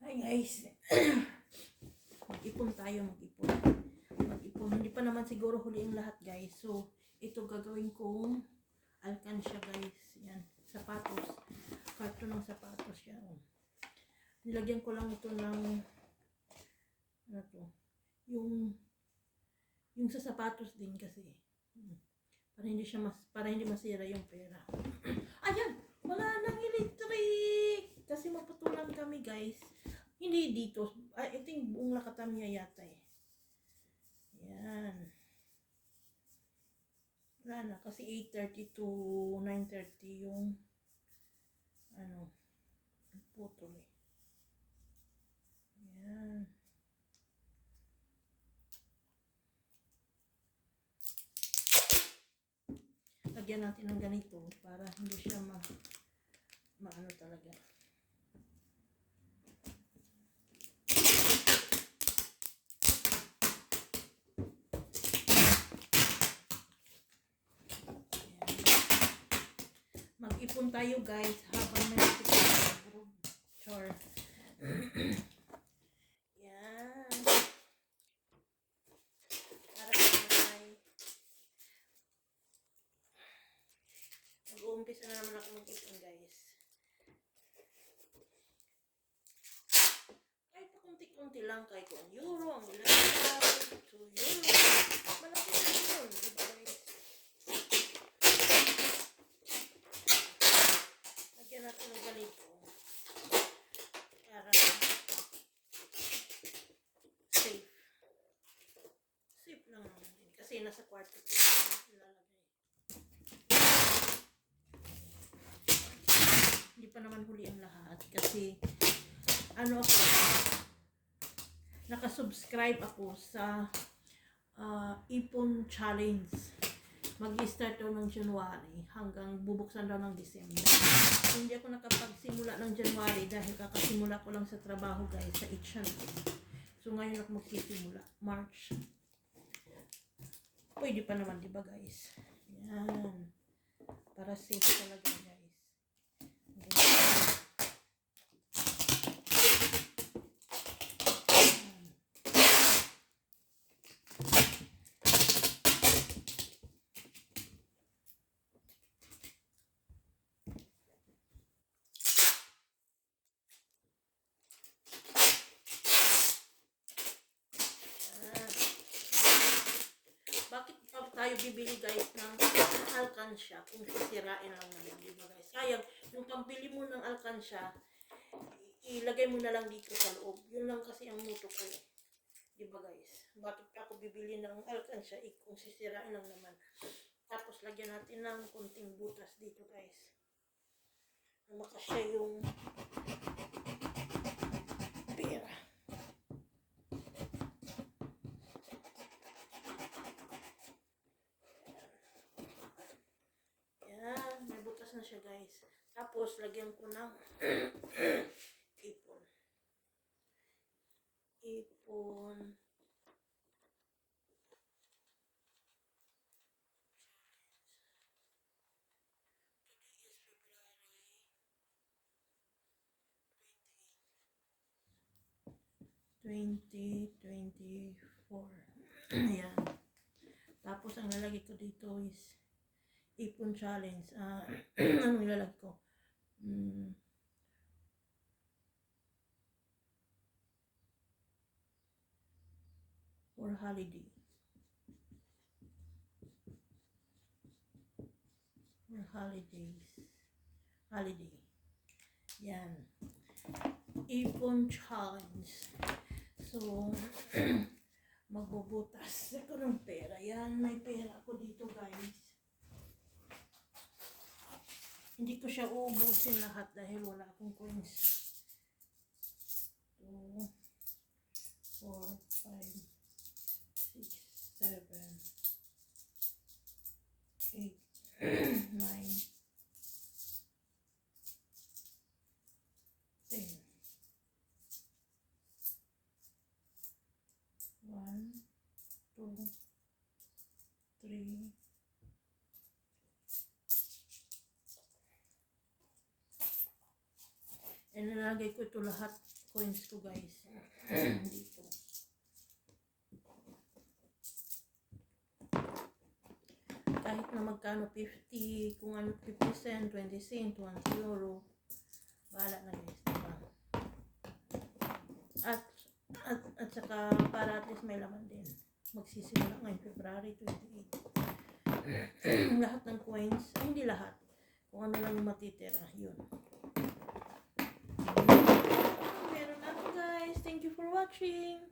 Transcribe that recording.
Hi guys, mag-ipon tayo, mag-ipon. Mag-ipon, hindi pa naman siguro huli ang lahat guys. So, ito gagawin kong alkansya guys. Yan, sapatos. Karton ng sapatos yan. Nilagyan ko lang ito ng, ano to, yung sa sapatos din kasi. Para hindi masira yung pera. Ayan, wala nang electric. Kasi maputulan kami guys. Hindi dito. I think buong Lakatamiya yata eh. Yan. Wala na. Kasi 8:30 to 9:30 yung putol eh. Yan. Lagyan natin ng ganito para hindi siya maano talaga. Mag-ipon tayo guys habang may char. Yan. Para mag-uumpisa na naman ako mag-ipon guys. Kahit kunti-kunti lang, kahit 1 euro, ang ilan 2 euro. Malaki na yun, diba guys? Lagyan natin ng ganito. Para safe. Safe lang naman din. Kasi nasa kwarto ko nilalagay. Hindi pa naman huli ang lahat. Kasi nakasubscribe ako sa Ipon Challenge. Mag-i-start daw ng January hanggang bubuksan daw ng December. Hindi ako nakapagsimula ng January dahil kakasimula ko lang sa trabaho guys, sa Itchan. So ngayon ako magsisimula, March. Pwede pa naman, diba guys? Yan. Para safe talaga guys. Bakit pa tayo bibili guys ng alkansya kung sisirain lang naman, diba guys? Sayang, yung pambili mo ng alkansya, ilagay mo na lang dito sa loob. Yun lang kasi ang muto ko eh. Diba guys? Bakit ako bibili ng alkansya kung sisirain lang naman? Tapos lagyan natin ng konting butas dito guys. Makasya yung pera. May butas na siya guys. Tapos lagyan ko ng ipon. Ipon. Today is 2024. Ayan. Tapos ang lalagay ko dito is Ipon Challenge. Anong ilalagay ko? For holiday. For holidays. Holiday. Yan. Ipon Challenge. So, magbubutas ako ng pera. Yan, may pera ako dito guys. Hindi ko siya uubusin lahat dahil wala akong coins. 2, 4, 5, 6, 7, 8, 9, 10. 1, 2, 3, and nalagay ko ito lahat coins ko guys. Dito. Kahit na magkano 50, kung ano 50 cent, 20 cent, 1 euro. Bahala na guys, diba? At saka para at least may laman din. Magsisimula ngayon February 28. Lahat ng coins, ay hindi lahat. Kung ano lang yung matitira, yun. Meron na guys. Thank you for watching.